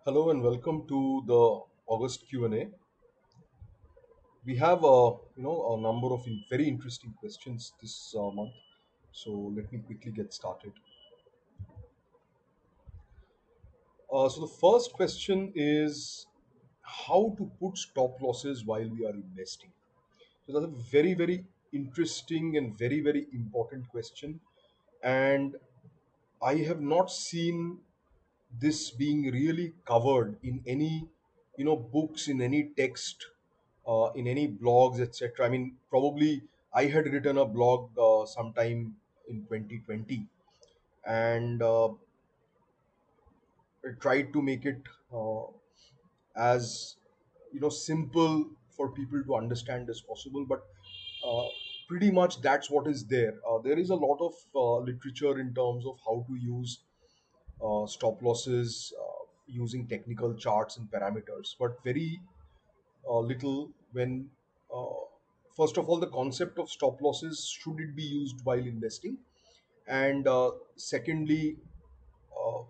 Hello and welcome to the August Q&A. We have a number of very interesting questions this month. So let me quickly get started. So the first question is how to put stop losses while we are investing. So that's a very interesting and very important question. And I have not seen this being really covered in any books, in any text, in any blogs, etc. I mean, probably I had written a blog sometime in 2020, and I tried to make it as simple for people to understand as possible. But uh, pretty much that's what is there. There is a lot of literature in terms of how to use stop losses using technical charts and parameters, but very little when, uh, first of all, the concept of stop losses, should it be used while investing? And secondly, uh,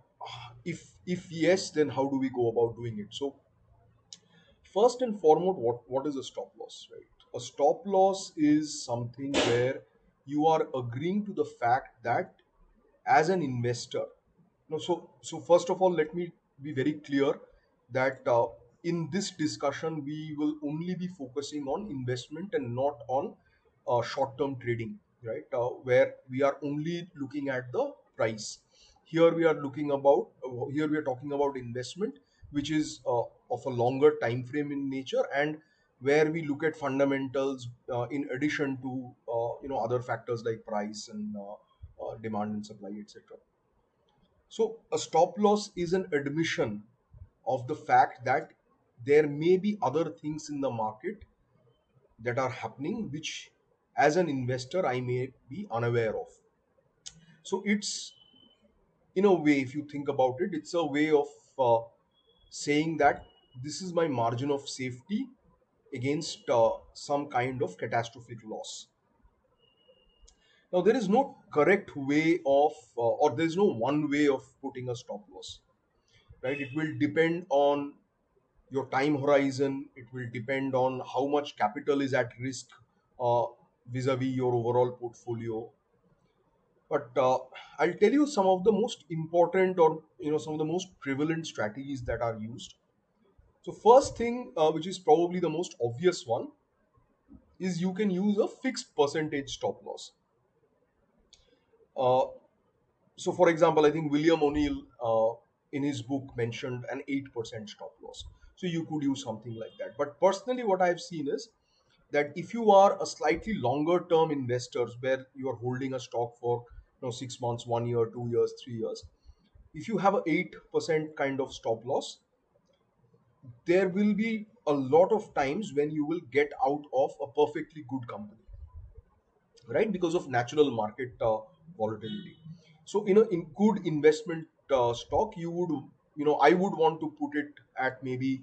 if yes, then how do we go about doing it? So first and foremost, what is a stop loss, right? A stop loss is something where you are agreeing to the fact that as an investor, no, so first of all, let me be very clear that in this discussion we will only be focusing on investment and not on short-term trading, right? Where we are only looking at the price. Here we are looking about here we are talking about investment, which is of a longer time frame in nature, and where we look at fundamentals in addition to other factors like price and demand and supply, etc. So, a stop loss is an admission of the fact that there may be other things in the market that are happening, which as an investor I may be unaware of. So, it's, in a way, if you think about it, it's a way of saying that this is my margin of safety against some kind of catastrophic loss. Now, there is no correct way of, or there is no one way of putting a stop loss, right? It will depend on your time horizon. It will depend on how much capital is at risk uh, vis-a-vis your overall portfolio. But I'll tell you some of the most important, or some of the most prevalent strategies that are used. So first thing, which is probably the most obvious one, is you can use a fixed percentage stop loss. uh, so for example, I think William O'Neill in his book mentioned an 8% stop loss. So you could use something like that. But personally, what I've seen is that if you are a slightly longer term investors, where you are holding a stock for 6 months, 1 year, 2 years, 3 years, if you have a 8% kind of stop loss, there will be a lot of times when you will get out of a perfectly good company, right? Because of natural market volatility. So in good investment stock, you would, I would want to put it at maybe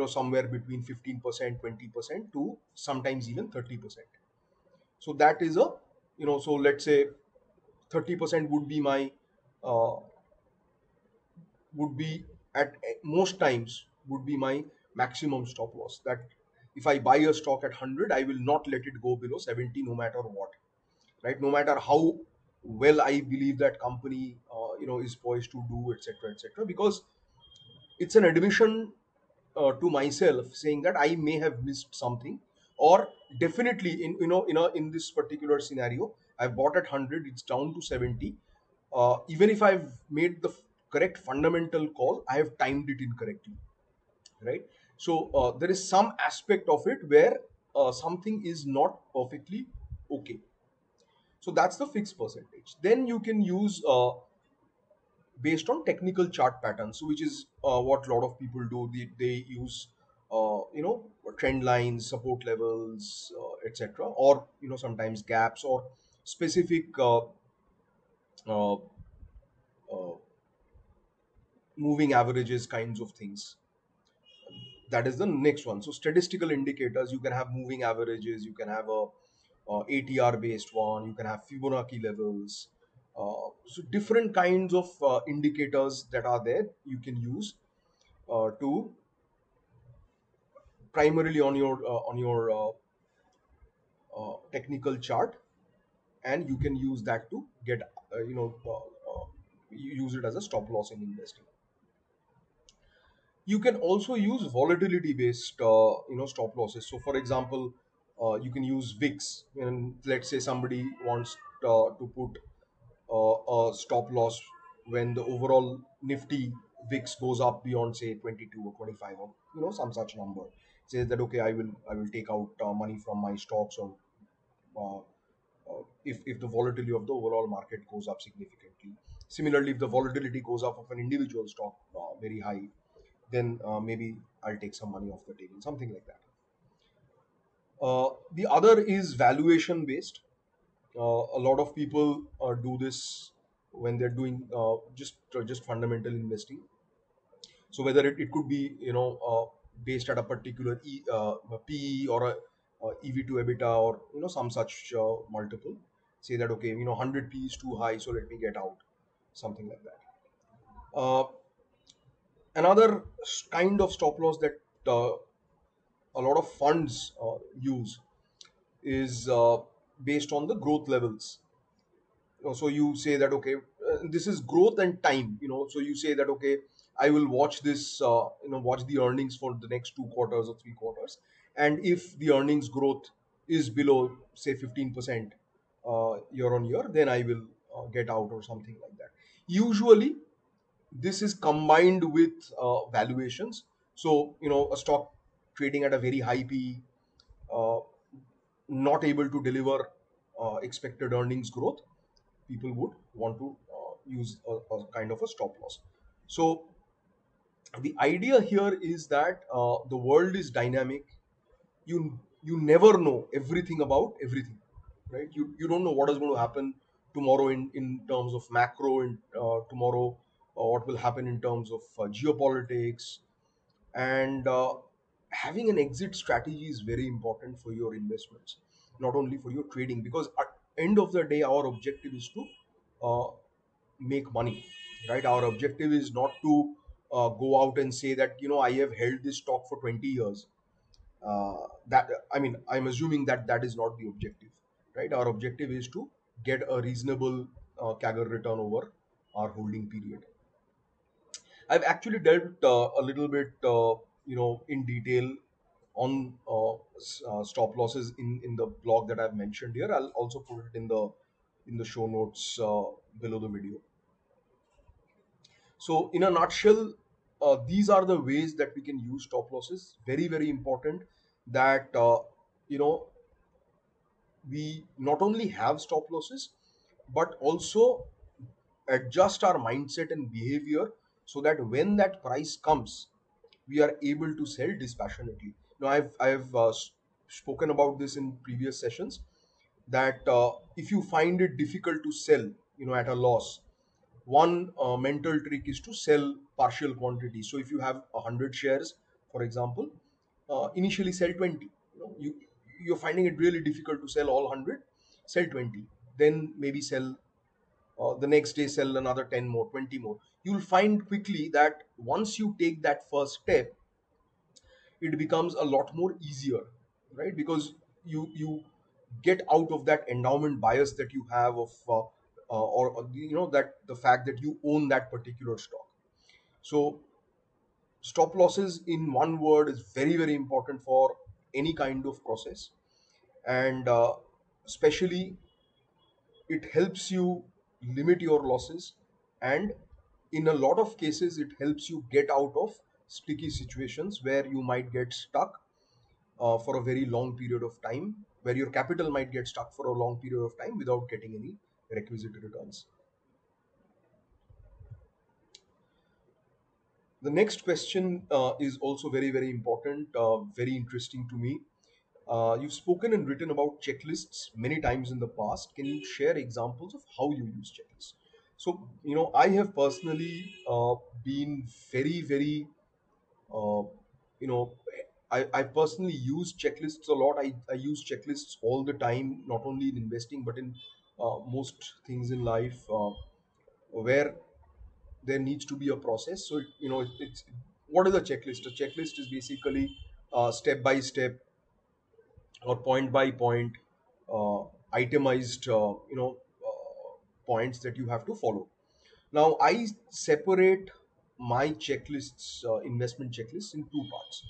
somewhere between 15%, 20% to sometimes even 30%. So that is a, so let's say 30% would be my uh, would be at most times would be my maximum stop loss. That if I buy a stock at 100, I will not let it go below 70 no matter what, right? No matter how well I believe that company is poised to do, etc., etc. Because it's an admission to myself, saying that I may have missed something, or definitely in this particular scenario, I bought at 100, it's down to 70. Even if I've made the correct fundamental call, I have timed it incorrectly, right? So there is some aspect of it where something is not perfectly okay. So that's the fixed percentage. Then you can use based on technical chart patterns, so which is what a lot of people do. They use trend lines, support levels, etc., or sometimes gaps or specific uh, uh, moving averages kinds of things. That is the next one. So statistical indicators, you can have moving averages, you can have a ATR based one, you can have Fibonacci levels. So different kinds of indicators that are there you can use. to primarily on your technical chart, and you can use that to get you use it as a stop loss in investing. You can also use volatility based stop losses. So for example, you can use VIX, and let's say somebody wants to put a stop loss when the overall Nifty VIX goes up beyond say 22 or 25 or some such number. Says that okay, I will take out money from my stocks, or uh, if the volatility of the overall market goes up significantly. Similarly, if the volatility goes up of an individual stock very high, then maybe I'll take some money off the table, something like that. The other is valuation based. A lot of people do this when they're doing just fundamental investing. So whether it could be based at a particular PE or a EV to EBITDA, or some such multiple. Say that okay, 100 P is too high, so let me get out, something like that. Another kind of stop loss that a lot of funds use is based on the growth levels. So you say that okay, this is growth and time. So you say that okay, I will watch this, watch the earnings for the next 2 quarters or 3 quarters, and if the earnings growth is below say 15% year on year, then I will get out or something like that. Usually this is combined with valuations. So a stock trading at a very high PE, uh, not able to deliver expected earnings growth, people would want to use a kind of a stop loss. So the idea here is that the world is dynamic. You never know everything about everything, right? You don't know what is going to happen tomorrow in terms of macro, in tomorrow what will happen in terms of geopolitics, and having an exit strategy is very important for your investments, not only for your trading, because at end of the day our objective is to uh, make money, right? Our objective is not to go out and say that I have held this stock for 20 years. That I mean, I'm assuming that that is not the objective, right? Our objective is to get a reasonable CAGR return over our holding period. I've actually delved a little bit, in detail on stop losses in the blog that I've mentioned here. I'll also put it in the show notes below the video. So, in a nutshell, these are the ways that we can use stop losses. Very, very important that you know we not only have stop losses, but also adjust our mindset and behavior so that when that price comes, we are able to sell dispassionately. Now, I've spoken about this in previous sessions, that if you find it difficult to sell, at a loss, one mental trick is to sell partial quantity. So if you have 100 shares, for example, initially sell 20. You're finding it really difficult to sell all 100, sell 20, then maybe sell the next day, sell another 10 more, 20 more. You'll find quickly that once you take that first step, it becomes a lot more easier, right? Because you get out of that endowment bias that you have of or that the fact that you own that particular stock. So stop losses, in one word, is very, very important for any kind of process, and especially it helps you limit your losses, and in a lot of cases it helps you get out of sticky situations where you might get stuck for a very long period of time, where your capital might get stuck for a long period of time without getting any requisite returns. The next question is also very, very important, very interesting to me. You've spoken and written about checklists many times in the past. Can you share examples of how you use checklists? So, I have personally been very, very, uh, you know, I personally use checklists a lot. I use checklists all the time, not only in investing, but in most things in life, where there needs to be a process. So it's what is a checklist? A checklist is basically step by step or point by point uh, itemized points that you have to follow. Now I separate my checklists, investment checklists, in two parts.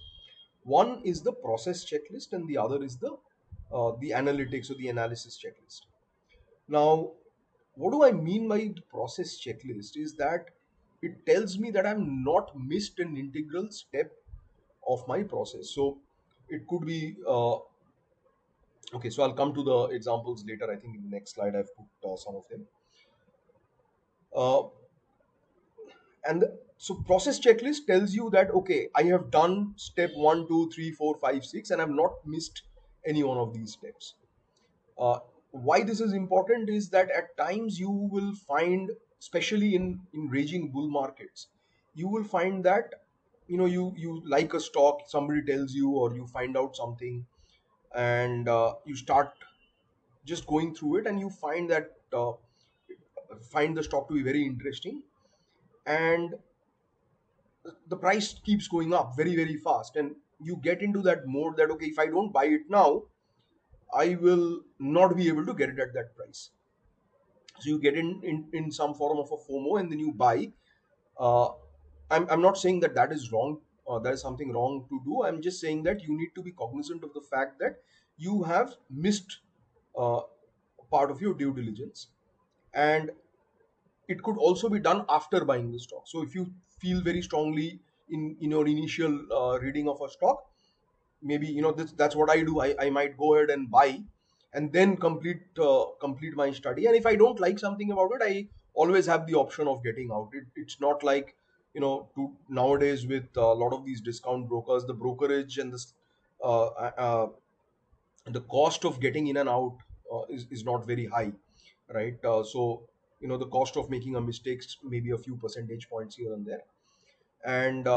One is the process checklist and the other is the analytics or the analysis checklist. Now, what do I mean by the process checklist is that it tells me that I'm not missed an integral step of my process. So it could be okay, so I'll come to the examples later. I think in the next slide I've put some of them. Uh, and so process checklist tells you that okay, I have done step one, two, three, four, five, six, and I've not missed any one of these steps. Uh, why this is important is that at times you will find, especially in raging bull markets, you will find that you like a stock, somebody tells you, or you find out something, and you start just going through it, and you find the stock to be very interesting, and the price keeps going up very very fast, and you get into that mode that okay, if I don't buy it now, I will not be able to get it at that price. So you get in some form of a FOMO, and then you buy. uh, I'm not saying that that is wrong, that is something wrong to do. I'm just saying that you need to be cognizant of the fact that you have missed uh, part of your due diligence, and it could also be done after buying the stock. So if you feel very strongly in your initial reading of a stock, maybe that's what I do. I might go ahead and buy, and then complete my study. And if I don't like something about it, I always have the option of getting out. It's not like nowadays with a lot of these discount brokers, the brokerage and uh, uh, the cost of getting in and out is not very high, right? So the cost of making a mistake maybe a few percentage points here and there. And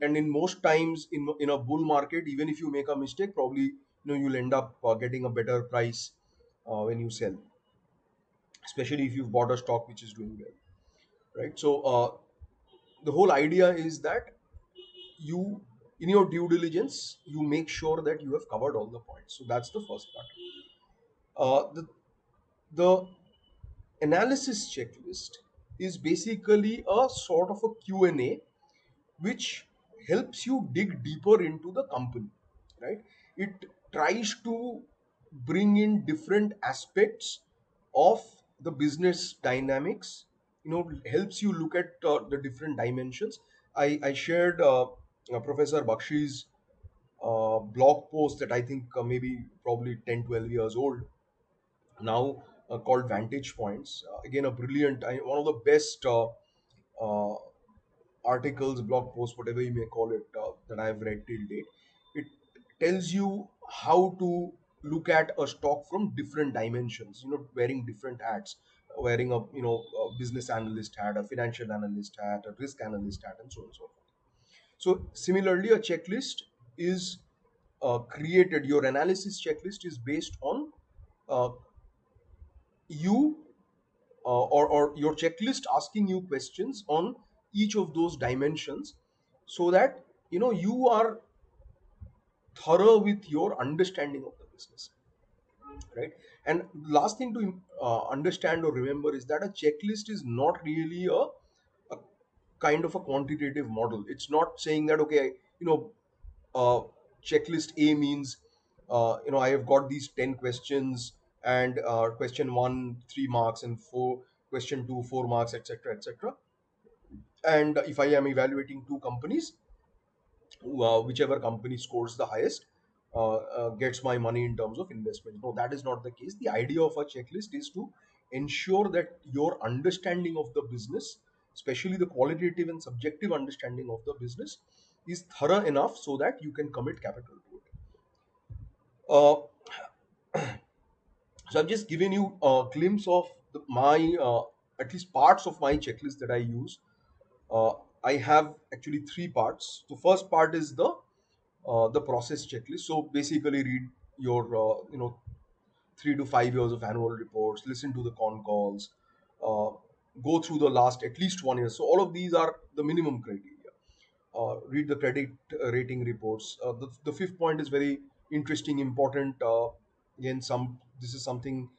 in most times in a bull market, even if you make a mistake, probably you'll end up getting a better price when you sell, especially if you've bought a stock which is doing well, right? So the whole idea is that you, in your due diligence, you make sure that you have covered all the points. So that's the first part. The analysis checklist is basically a sort of a Q&A which helps you dig deeper into the company, right? It tries to bring in different aspects of the business dynamics, helps you look at the different dimensions. I shared Professor Bakshi's blog post that I think maybe probably 10, 12 years old now, called Vantage Points. Again, a brilliant, one of the best uh, articles, blog posts, whatever you may call it, that I have read till date. It tells you how to look at a stock from different dimensions, wearing different hats, wearing a business analyst hat, a financial analyst hat, a risk analyst hat, and so on and so forth. So similarly, a checklist is created. Your analysis checklist is based on uh, you or your checklist asking you questions on each of those dimensions, so that you are thorough with your understanding of the business, right? And last thing to understand or remember is that a checklist is not really a kind of a quantitative model. It's not saying that okay, uh, checklist A means I have got these 10 questions, and question 1 3 marks, and 4 question 2 4 marks, etc., etc. And if I am evaluating two companies, whichever company scores the highest gets my money in terms of investment. No, that is not the case. The idea of a checklist is to ensure that your understanding of the business, especially the qualitative and subjective understanding of the business, is thorough enough so that you can commit capital to it. Uh, so I've just given you a glimpse of my at least parts of my checklist that I use. Uh, I have actually three parts. The first part is the process checklist. So basically, read your 3 to 5 years of annual reports, listen to the con calls, uh, go through the last at least one year. So all of these are the minimum criteria. read the credit rating reports. The fifth point is very interesting, important. Again, this is something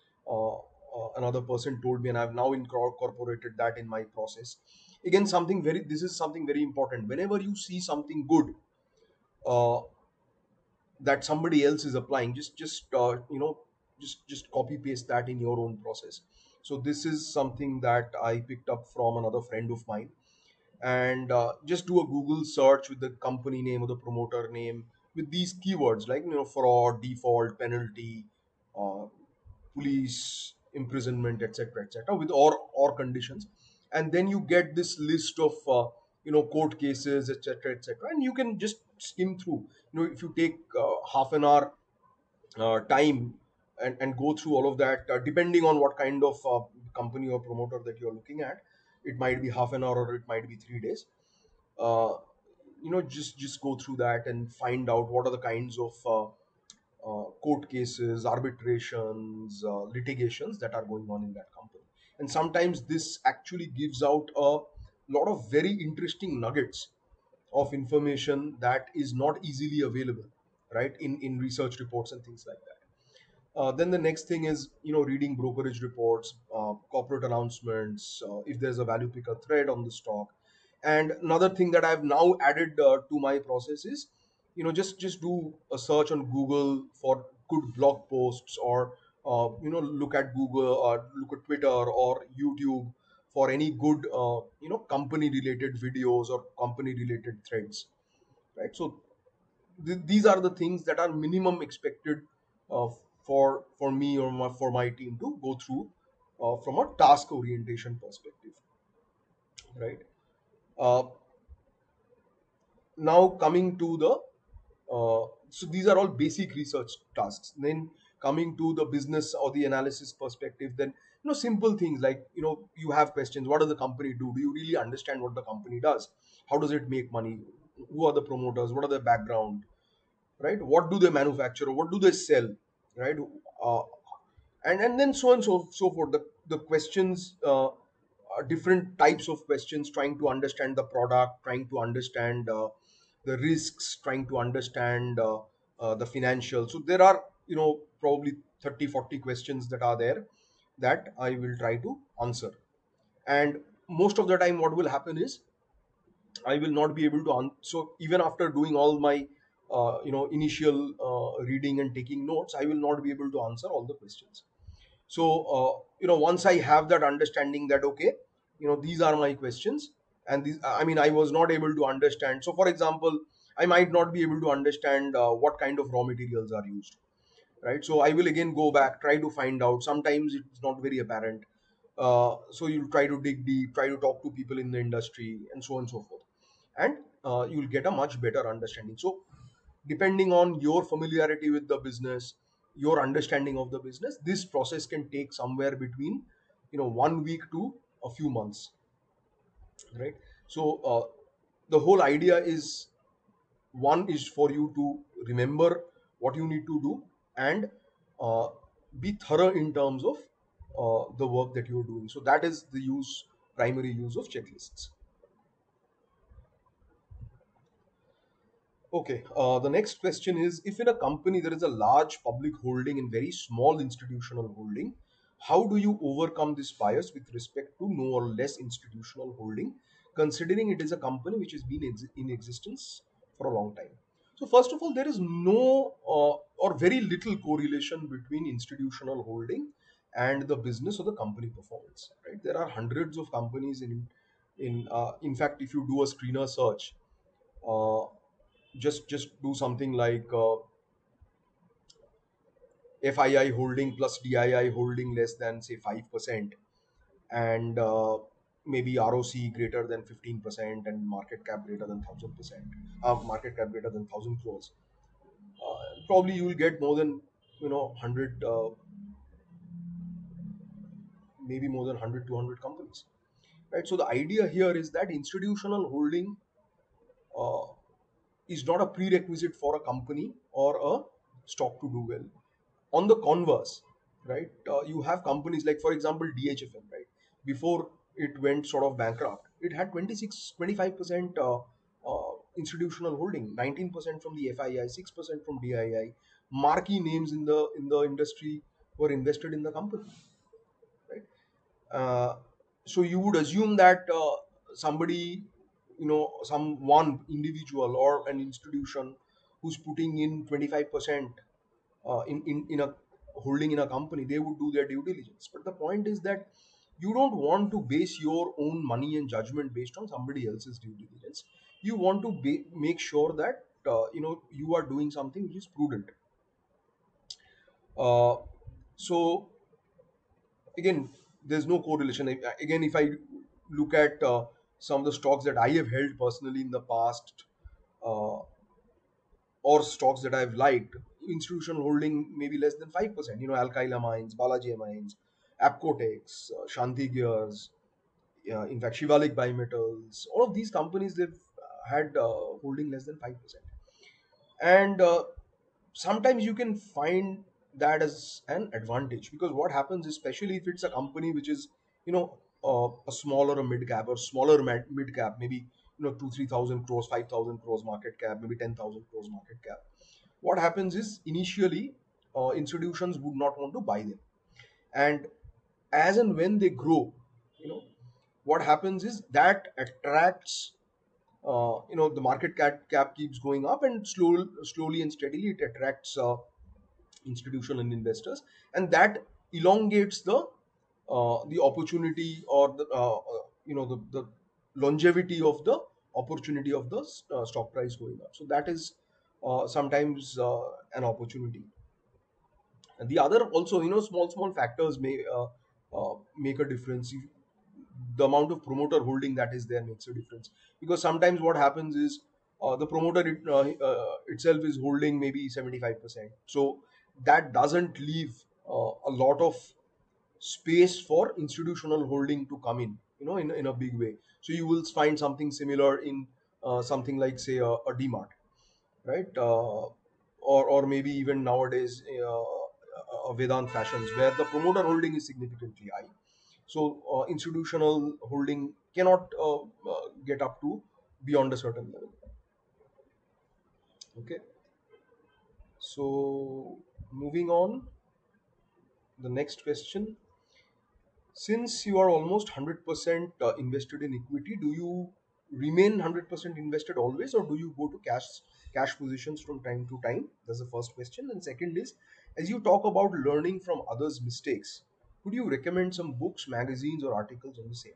another person told me, and I've now incorporated that in my process. Again, this is something very important. Whenever you see something good uh, that somebody else is applying, just copy paste that in your own process. So this is something that I picked up from another friend of mine. And just do a Google search with the company name or the promoter name with these keywords like fraud, default, penalty, uh, police, imprisonment, etc., with or conditions, and then you get this list of court cases, etc., and you can just skim through. If you take half an hour time and go through all of that, depending on what kind of company or promoter that you're looking at, it might be half an hour or it might be 3 days. uh, just go through that and find out what are the kinds of court cases, arbitrations, litigations that are going on in that company. And sometimes this actually gives out a lot of very interesting nuggets of information that is not easily available, right, in research reports and things like that. Then the next thing is, reading brokerage reports, corporate announcements, if there's a value picker thread on the stock. And another thing that I've now added to my process is, just do a search on Google for good blog posts, or look at Google or look at Twitter or YouTube for any good company related videos or company related threads, right? So these are the things that are minimum expected uh, for me or for my team to go through from a task orientation perspective, right? uh, Now coming to the so these are all basic research tasks. Then coming to the business or the analysis perspective, then simple things like, you have questions: what does the company do you really understand what the company does? How does it make money? Who are the promoters? What are their background? Right? What do they manufacture? What do they sell? Right? uh, and then so on, so forth. The questions, different types of questions, trying to understand the product, trying to understand the risks, trying to understand the financials. So there are, probably 30, 40 questions that are there that I will try to answer. And most of the time what will happen is I will not be able to so even after doing all my initial reading and taking notes, I will not be able to answer all the questions. So once I have that understanding that, okay, these are my questions, and these, I mean, I was not able to understand. So for example, I might not be able to understand what kind of raw materials are used, right? So I will again go back, try to find out. Sometimes it's not very apparent. So you'll try to dig deep, try to talk to people in the industry, and so on and so forth. And you'll get a much better understanding. So depending on your familiarity with the business, your understanding of the business, this process can take somewhere between 1 week to a few months, right? So the whole idea is, one is for you to remember what you need to do, and uh, be thorough in terms of the work that you're doing. So that is the primary use of checklists. Okay, the next question is, if in a company there is a large public holding and very small institutional holding, how do you overcome this bias with respect to no or less institutional holding, considering it is a company which has been in existence for a long time? So, first of all, there is no or very little correlation between institutional holding and the business or the company performance. Right? There are hundreds of companies in fact, if you do a screener search, uh, just do something like FII holding plus DII holding less than say 5%, and maybe ROC greater than 15%, and market cap greater than 1,000%, market cap greater than 1,000 crores. Probably you will get more than 100, maybe more than 100, 200 companies. Right. So the idea here is that institutional holding uh, is not a prerequisite for a company or a stock to do well. On the converse, right, you have companies like, for example, DHFL, right? Before it went sort of bankrupt, it had 26, 25% institutional holding, 19% from the FII, 6% from DII. Marquee names in the industry were invested in the company, right? So you would assume that somebody, some one individual or an institution who's putting in 25% in a holding in a company, they would do their due diligence. But the point is that you don't want to base your own money and judgment based on somebody else's due diligence. You want to make sure that you are doing something which is prudent. So again, there's no correlation. Again, if I look at some of the stocks that I have held personally in the past, uh, or stocks that I've liked, institutional holding maybe less than 5%. Alkyl Amines, Balaji Amines, Apcotex, Shanti Gears, in fact, Shivalik Bimetals, all of these companies, they've had holding less than 5%. And sometimes you can find that as an advantage, because what happens, especially if it's a company which is, a smaller, a mid cap, or smaller mid cap, maybe, 2 3,000 crores, 5,000 crores market cap, maybe 10,000 crores market cap. What happens is, initially, institutions would not want to buy them, and as and when they grow, you know what happens is that attracts, the market cap keeps going up, and slowly and steadily it attracts institutional and investors, and that elongates the opportunity, or the longevity of the opportunity of the stock price going up. So that is sometimes an opportunity. And the other also, small factors may make a difference. The amount of promoter holding that is there makes a difference, because sometimes what happens is, the promoter itself is holding maybe 75%, so that doesn't leave a lot of space for institutional holding to come in a big way. So you will find something similar in something like, say, a DMart, right? Or maybe even nowadays, Vedant Fashions, where the promoter holding is significantly high. So institutional holding cannot get up to beyond a certain level. Okay. So moving on, the next question. Since you are almost 100% invested in equity, do you remain 100% invested always, or do you go to cash positions from time to time? That's the first question. And second is, as you talk about learning from others' mistakes, could you recommend some books, magazines, or articles on the same?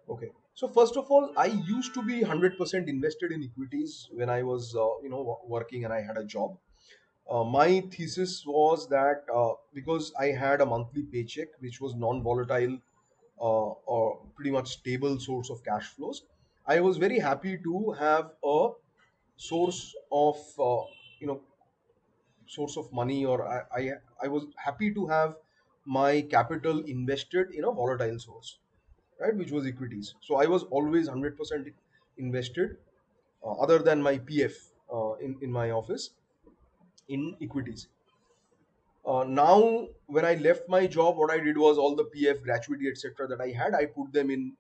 Okay. So first of all, I used to be 100% invested in equities when I was, working and I had a job. My thesis was that because I had a monthly paycheck, which was non-volatile, or pretty much stable source of cash flows, I was very happy to have a source of, source of money, or I was happy to have my capital invested in a volatile source, right, which was equities. So I was always 100% invested, other than my PF, in my office, in equities. Now, when I left my job, what I did was, all the PF, gratuity, etc., that I had, I put them in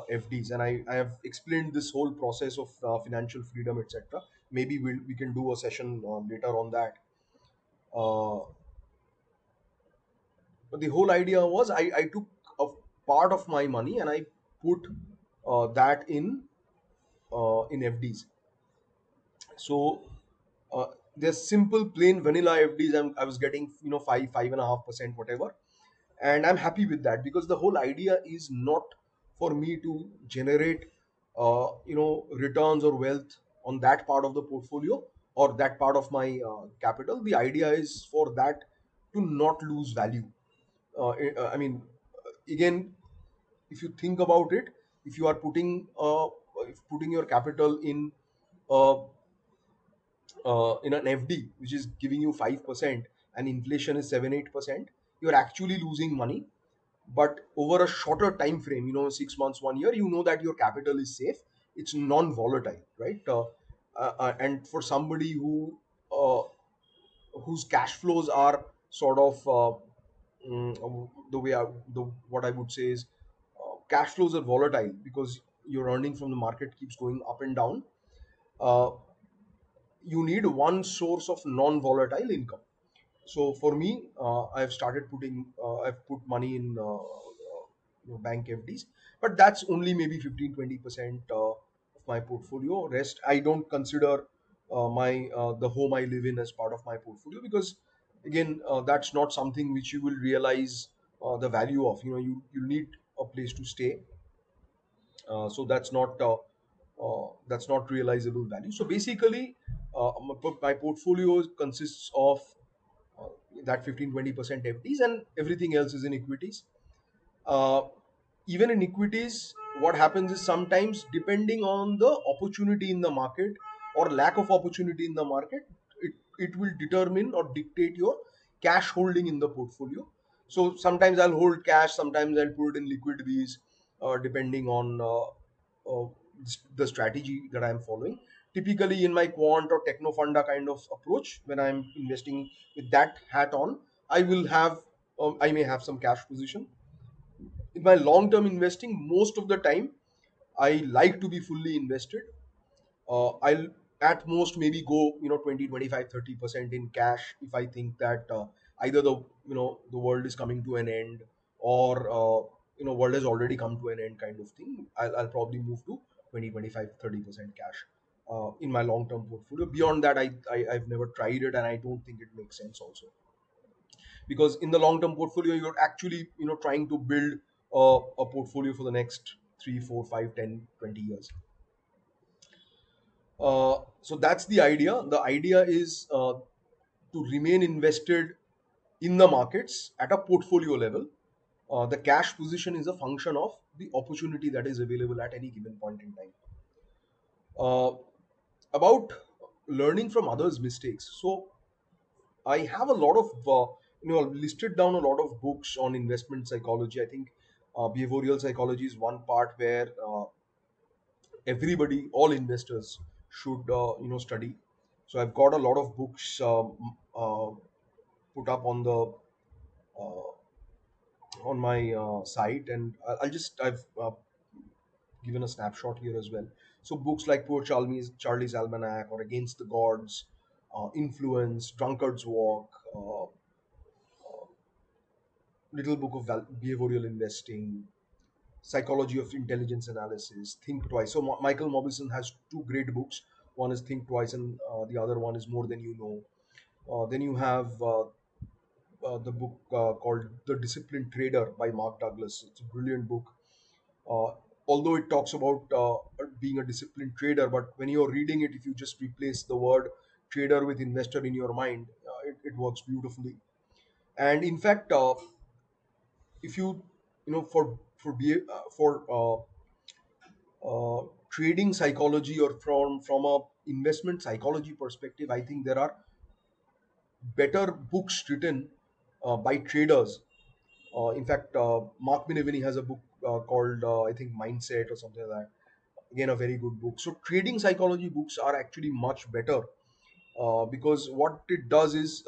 FDs, and I have explained this whole process of financial freedom, etc. Maybe we can do a session later on that. Uh, but the whole idea was, I took a part of my money and I put that in FDs. So uh, there's simple plain vanilla FDs. I was getting 5.5%, whatever, and I'm happy with that, because the whole idea is not for me to generate returns or wealth on that part of the portfolio, or that part of my capital. The idea is for that to not lose value. I mean, again, if you think about it, if you are putting your capital uh, in an FD, which is giving you 5%, and inflation is 7 8%, you're actually losing money. But over a shorter time frame, 6 months, 1 year, you know that your capital is safe. It's non-volatile, right? And for somebody uh, whose cash flows are sort of, the way what I would say is, cash flows are volatile, because your earning from the market keeps going up and down. uh, you need one source of non-volatile income. So for me, I've put money in bank FDs, but that's only maybe 15-20% of my portfolio. Rest I don't consider my the home I live in as part of my portfolio, because again, that's not something which you will realize the value of. You need a place to stay, so that's not realizable value. So basically, my portfolio consists of uh, that 15-20% FDs, and everything else is in equities. uh, Even in equities, what happens is sometimes, depending on the opportunity in the market or lack of opportunity in the market, it will determine or dictate your cash holding in the portfolio. So sometimes I'll hold cash, sometimes I'll put it in liquid Bs, depending on the strategy that I'm following. Typically, in my quant or techno funda kind of approach, when I'm investing with that hat on, I may have some cash position. In my long term investing, most of the time I like to be fully invested. I'll at most maybe go 20, 25, 30% in cash if I think that either the world is coming to an end, or world has already come to an end kind of thing. I'll probably move to 20, 25, 30% cash in my long term portfolio. Beyond that, I've never tried it, and I don't think it makes sense also, because in the long term portfolio, you're actually trying to build a portfolio for the next 3, 4, 5, 10, 20 years. So that's the idea. The idea is to remain invested in the markets at a portfolio level. The cash position is a function of the opportunity that is available at any given point in time. uh, about learning from others mistakes. So I have a lot of listed down a lot of books on investment psychology. I think behavioral psychology is one part where everybody, all investors, should study. So I've got a lot of books put up uh, on my site, and I've given a snapshot here as well. So books like Poor Charlie's Almanac, or Against the Gods, Influence, Drunkard's Walk, Little Book of Behavioral Investing, Psychology of Intelligence Analysis, Think Twice. So Michael Mobison has two great books. One is Think Twice, and the other one is More Than You Know. Then you have the book called The Disciplined Trader by Mark Douglas. It's a brilliant book. Uh, Although it talks about being a disciplined trader, but when you're reading it, if you just replace the word trader with investor in your mind, it works beautifully. And in fact, if you know for trading psychology, or from a investment psychology perspective, I think there are better books written by traders. In fact, Mark Minervini has a book called I think Mindset or something like that. Again, a very good book. So trading psychology books are actually much better, because what it does is,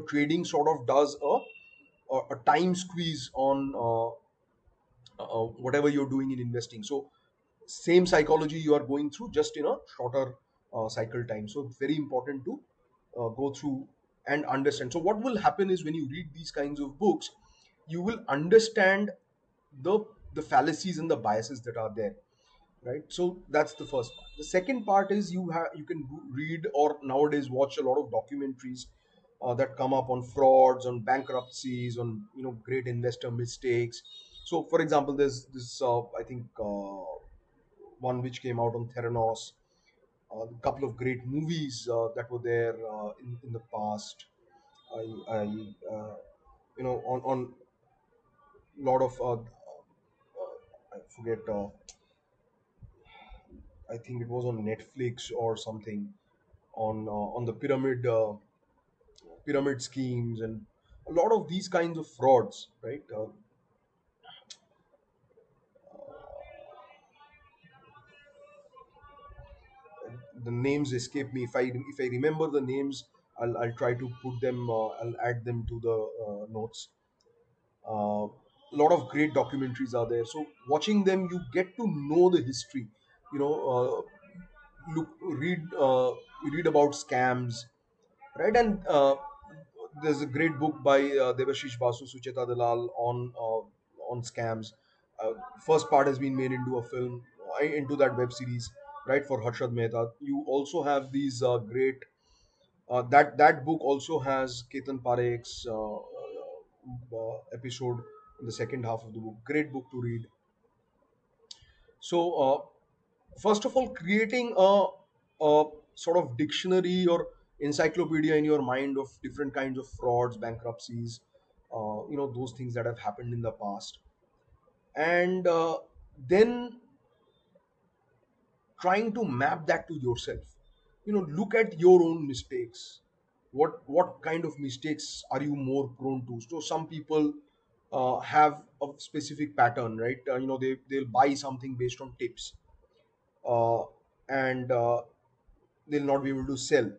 trading sort of does a time squeeze on whatever you're doing in investing. So same psychology you are going through, just in a shorter cycle time. So it's very important to go through and understand. So what will happen is, when you read these kinds of books, you will understand the the fallacies and the biases that are there, right? So that's the first part. The second part is, you can read, or nowadays watch, a lot of documentaries that come up on frauds, on bankruptcies, on great investor mistakes. So for example, there's this I think one which came out on Theranos, a couple of great movies that were there in the past. I on lot of I forget, I think it was on Netflix or something, on the pyramid schemes, and a lot of these kinds of frauds, right? The names escape me. If I remember the names, I'll try to put them. I'll add them to the notes. A lot of great documentaries are there. So watching them, you get to know the history. You know, read about scams, right? And there's a great book by Devashish Basu, Sucheta Dalal on scams. First part has been made into a film, into that web series, right? For Harshad Mehta. You also have these great that book also has Ketan Parekh's episode in the second half of the book. Great book to read. So, first of all, creating a sort of dictionary or encyclopedia in your mind of different kinds of frauds, bankruptcies, those things that have happened in the past, and then trying to map that to yourself. Look at your own mistakes. What kind of mistakes are you more prone to? So some people have a specific pattern, right? They'll buy something based on tips, uh, and they'll not be able to sell,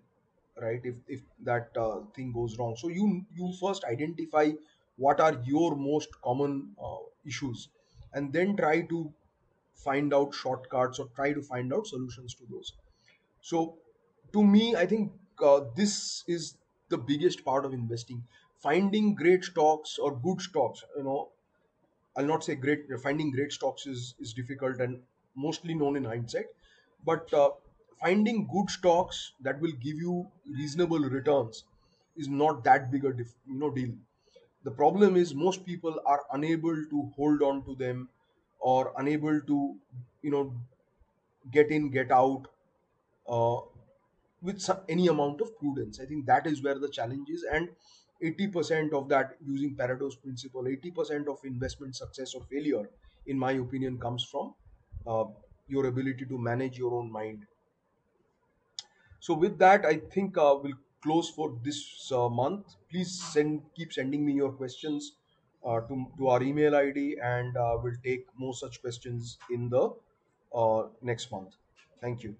right, if that thing goes wrong. So you first identify what are your most common issues, and then try to find out shortcuts or try to find out solutions to those. So to me, I think this is the biggest part of investing. Finding great stocks or good stocks, I'll not say great. Finding great stocks is difficult and mostly known in hindsight, but finding good stocks that will give you reasonable returns is not that big a deal. The problem is most people are unable to hold on to them, or unable to you know get in, get out, uh, with any amount of prudence. I think that is where the challenge is, and 80% of that, using Pareto's principle, 80% of investment success or failure, in my opinion, comes from uh, your ability to manage your own mind. So with that, I think we'll close for this month. Please keep sending me your questions to our email ID, and we'll take more such questions in the next month. Thank you.